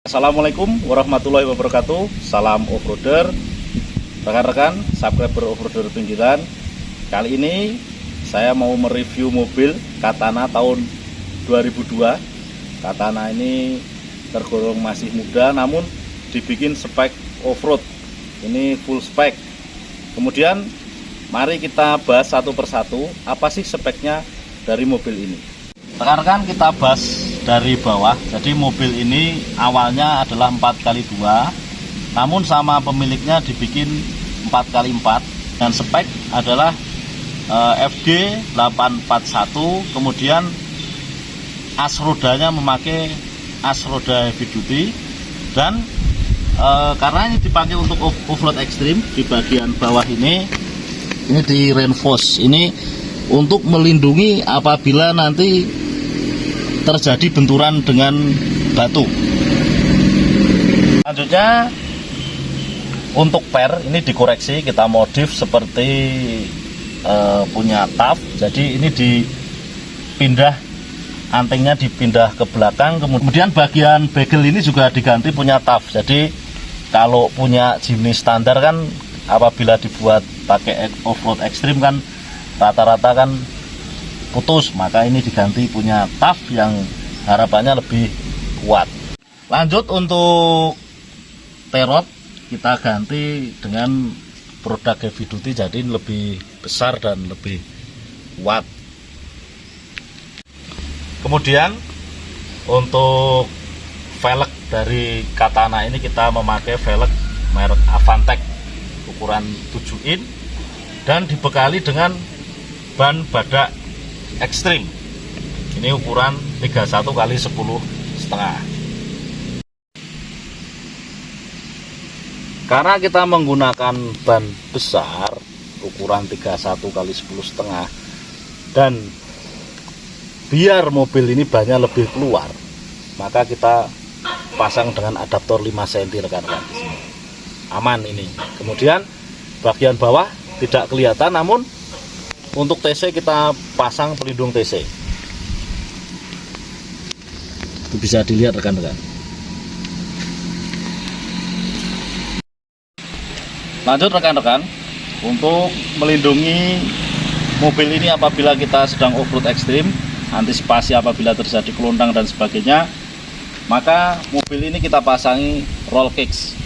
Assalamualaikum warahmatullahi wabarakatuh. Salam offroader, rekan-rekan, subscriber offroader pinggiran. Kali ini saya mau mereview mobil Katana tahun 2002. Katana ini tergolong masih muda, namun dibikin spek offroad. Ini full spek. Kemudian mari kita bahas satu persatu apa sih speknya dari mobil ini. Rekan-rekan, kita bahas dari bawah. Jadi mobil ini awalnya adalah 4x2, namun sama pemiliknya dibikin 4x4, dan spek adalah FG 841. Kemudian as rodanya memakai as roda heavy duty, dan karena ini dipakai untuk off-road ekstrim, di bagian bawah ini di reinforce ini untuk melindungi apabila nanti terjadi benturan dengan batu. Selanjutnya untuk per ini dikoreksi, kita modif seperti punya TAF. Jadi ini dipindah, antingnya dipindah ke belakang. Kemudian bagian bagel ini juga diganti punya TAF. Jadi kalau punya Jimny standar kan apabila dibuat pakai off-road ekstrim kan rata-rata kan putus, maka ini diganti punya TAF yang harapannya lebih kuat. Lanjut untuk terot kita ganti dengan produk heavy duty, jadi lebih besar dan lebih kuat. Kemudian untuk velg dari Katana ini kita memakai velg merek Avantec ukuran 7 in dan dibekali dengan ban badak ekstrim. Ini ukuran 31 x 10,5. Karena kita menggunakan ban besar ukuran 31 x 10,5 dan biar mobil ini bannya lebih keluar, maka kita pasang dengan adaptor 5 cm rekan-rekan di sini. Aman ini. Kemudian bagian bawah tidak kelihatan, namun untuk TC kita pasang pelindung TC. Itu bisa dilihat rekan-rekan. Lanjut rekan-rekan, untuk melindungi mobil ini apabila kita sedang off-road ekstrim, antisipasi apabila terjadi kelontang dan sebagainya, maka mobil ini kita pasangi roll cage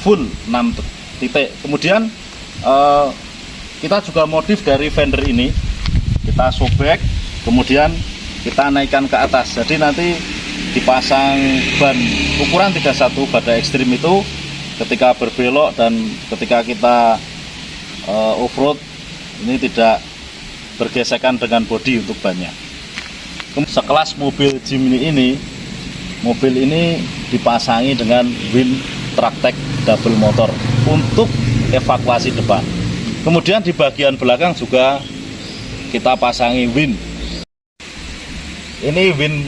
full 6 titik. Kemudian kita juga modif dari fender ini, kita sobek, kemudian kita naikkan ke atas. Jadi nanti dipasang ban ukuran 31 pada ekstrim itu ketika berbelok dan ketika kita off-road ini tidak bergesekan dengan bodi untuk bannya. Sekelas mobil Jimny ini, mobil ini dipasangi dengan Win Tractech double motor untuk evakuasi depan. Kemudian di bagian belakang juga kita pasangi Win. Ini Win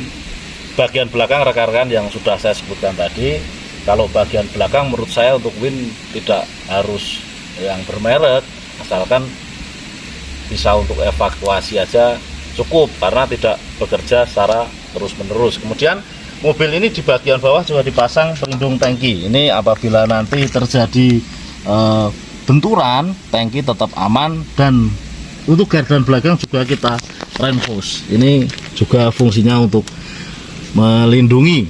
bagian belakang rekan-rekan yang sudah saya sebutkan tadi. Kalau bagian belakang menurut saya untuk Win tidak harus yang bermerek, asalkan bisa untuk evakuasi aja cukup, karena tidak bekerja secara terus-menerus. Kemudian mobil ini di bagian bawah juga dipasang pelindung tangki. Ini apabila nanti terjadi benturan, tangki tetap aman. Dan untuk gardan belakang juga kita reinforce. Ini juga fungsinya untuk melindungi.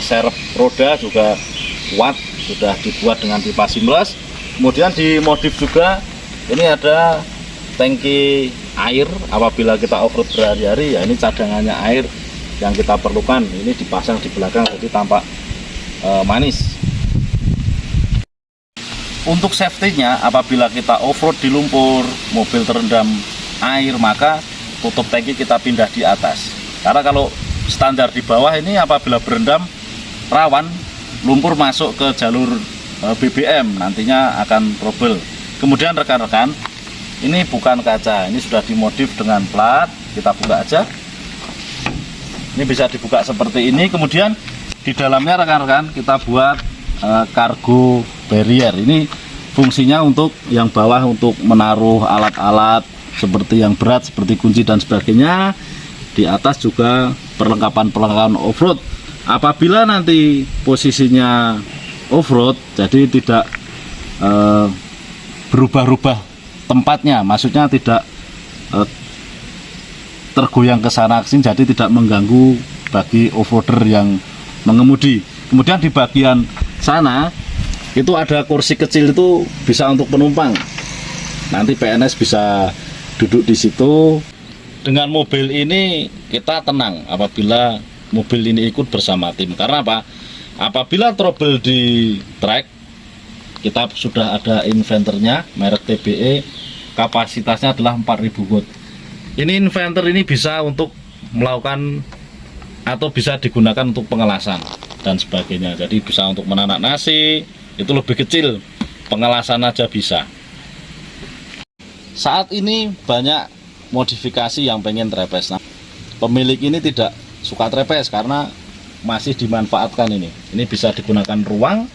Serep roda juga kuat, sudah dibuat dengan pipa seamless. Kemudian dimodif juga, ini ada tangki air apabila kita off-road berhari-hari, ya ini cadangannya air yang kita perlukan. Ini dipasang di belakang jadi tampak manis. Untuk safety-nya, apabila kita off-road di lumpur, mobil terendam air, maka tutup tangki kita pindah di atas. Karena kalau standar di bawah ini apabila berendam rawan lumpur masuk ke jalur BBM, nantinya akan trouble. Kemudian rekan-rekan, ini bukan kaca, ini sudah dimodif dengan plat. Kita buka aja. Ini bisa dibuka seperti ini. Kemudian di dalamnya rekan-rekan kita buat cargo barrier. Ini fungsinya untuk yang bawah untuk menaruh alat-alat seperti yang berat seperti kunci dan sebagainya. Di atas juga perlengkapan off-road Apabila nanti posisinya off-road, jadi tidak berubah-ubah tempatnya, maksudnya tidak tergoyang ke sana kesini, jadi tidak mengganggu bagi off-roader yang mengemudi. Kemudian di bagian sana itu ada kursi kecil, itu bisa untuk penumpang. Nanti PNS bisa duduk di situ. Dengan mobil ini kita tenang apabila mobil ini ikut bersama tim. Karena apa? Apabila trouble di trek, kita sudah ada inverternya, merek TBE, kapasitasnya adalah 4000 watt. Ini inverter ini bisa untuk melakukan atau bisa digunakan untuk pengelasan dan sebagainya. Jadi bisa untuk menanak nasi, itu lebih kecil, pengelasan aja bisa. Saat ini banyak modifikasi yang pengen trepes. Nah, pemilik ini tidak suka trepes karena masih dimanfaatkan ini. Ini bisa digunakan ruang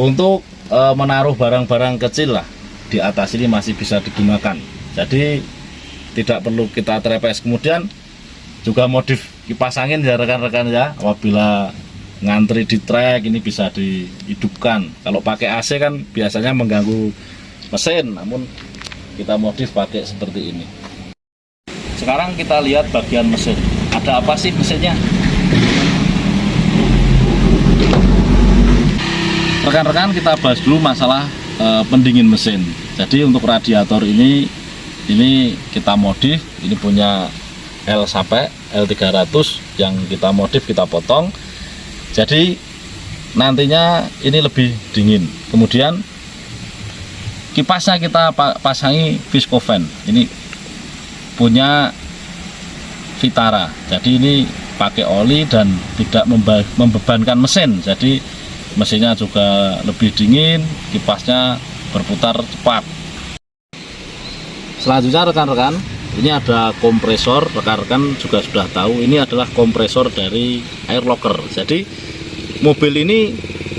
untuk menaruh barang-barang kecil lah. Di atas ini masih bisa digunakan. Jadi tidak perlu kita trepes. Kemudian juga modif kipas angin ya rekan-rekan ya. Apabila ngantri di trek ini bisa dihidupkan. Kalau pakai AC kan biasanya mengganggu mesin, namun kita modif pakai seperti ini. Sekarang kita lihat bagian mesin. Ada apa sih mesinnya? Rekan-rekan, kita bahas dulu masalah pendingin mesin. Jadi untuk radiator ini kita modif. Ini punya L-Sape L300 yang kita modif, kita potong. Jadi nantinya ini lebih dingin. Kemudian kipasnya kita pasangi Viscovan. Ini punya Vitara. Jadi ini pakai oli dan tidak membebankan mesin. Jadi mesinnya juga lebih dingin, kipasnya berputar cepat. Selanjutnya rekan-rekan, ini ada kompresor. Rekan-rekan juga sudah tahu, ini adalah kompresor dari air locker. Jadi mobil ini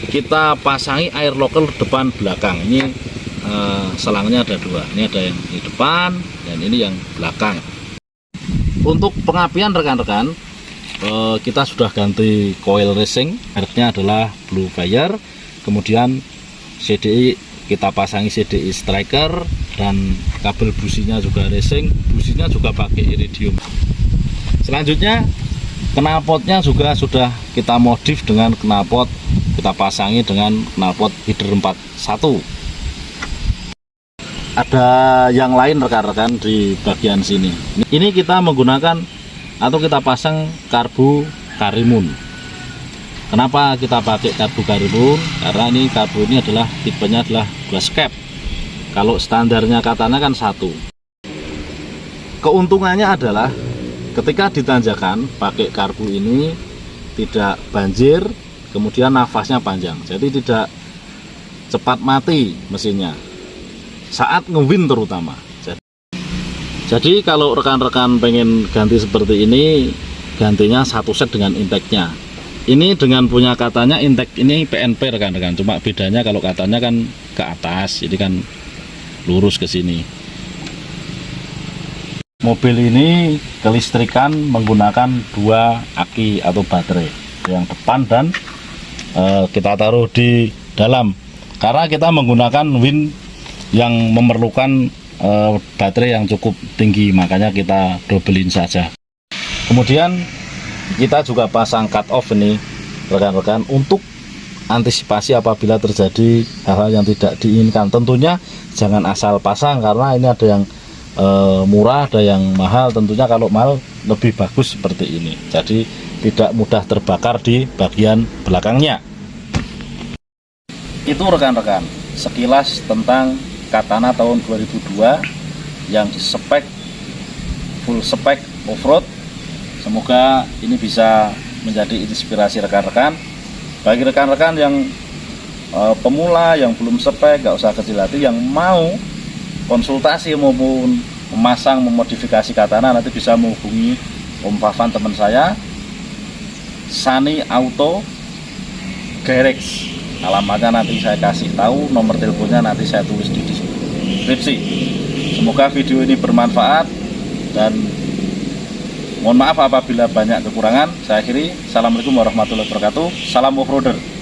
kita pasangi air locker depan belakang. Ini selangnya ada dua. Ini ada yang di depan dan ini yang belakang. Untuk pengapian rekan-rekan, kita sudah ganti coil racing, mereknya adalah Blue Fire. Kemudian CDI kita pasangi CDI striker, dan kabel businya juga racing, businya juga pakai iridium. Selanjutnya knalpotnya juga sudah kita modif dengan knalpot, kita pasangi dengan knalpot Hider 41. Ada yang lain rekan-rekan di bagian sini. Ini kita menggunakan atau kita pasang karbu Karimun. Kenapa kita pakai karbu Karimun? Karena ini karbu ini adalah tipenya adalah glass cap. Kalau standarnya katanya kan 1. Keuntungannya adalah ketika ditanjakan pakai karbu ini tidak banjir, kemudian nafasnya panjang. Jadi tidak cepat mati mesinnya saat ngewind terutama. Jadi kalau rekan-rekan pengen ganti seperti ini, gantinya satu set dengan intake-nya. Ini dengan punya katanya intake ini PNP rekan-rekan, cuma bedanya kalau katanya kan ke atas, jadi kan lurus ke sini. Mobil ini kelistrikan menggunakan 2 aki atau baterai, yang depan dan kita taruh di dalam, karena kita menggunakan wind yang memerlukan baterai yang cukup tinggi, makanya kita dobelin saja. Kemudian kita juga pasang cut off ini rekan-rekan untuk antisipasi apabila terjadi hal-hal yang tidak diinginkan. Tentunya jangan asal pasang, karena ini ada yang murah, ada yang mahal. Tentunya kalau mahal lebih bagus seperti ini, jadi tidak mudah terbakar di bagian belakangnya. Itu rekan-rekan sekilas tentang Katana tahun 2002 yang spek full spek off-road. Semoga ini bisa menjadi inspirasi rekan-rekan. Bagi rekan-rekan yang pemula, yang belum spek, gak usah kecil hati, yang mau konsultasi maupun memasang, memodifikasi Katana, nanti bisa menghubungi Om Fafan, teman saya, Sani Auto Garage. Alamatnya nanti saya kasih tahu, nomor teleponnya nanti saya tulis di deskripsi. Semoga video ini bermanfaat dan Mohon maaf apabila banyak kekurangan. Saya akhiri. Assalamualaikum warahmatullahi wabarakatuh. Salam offroader.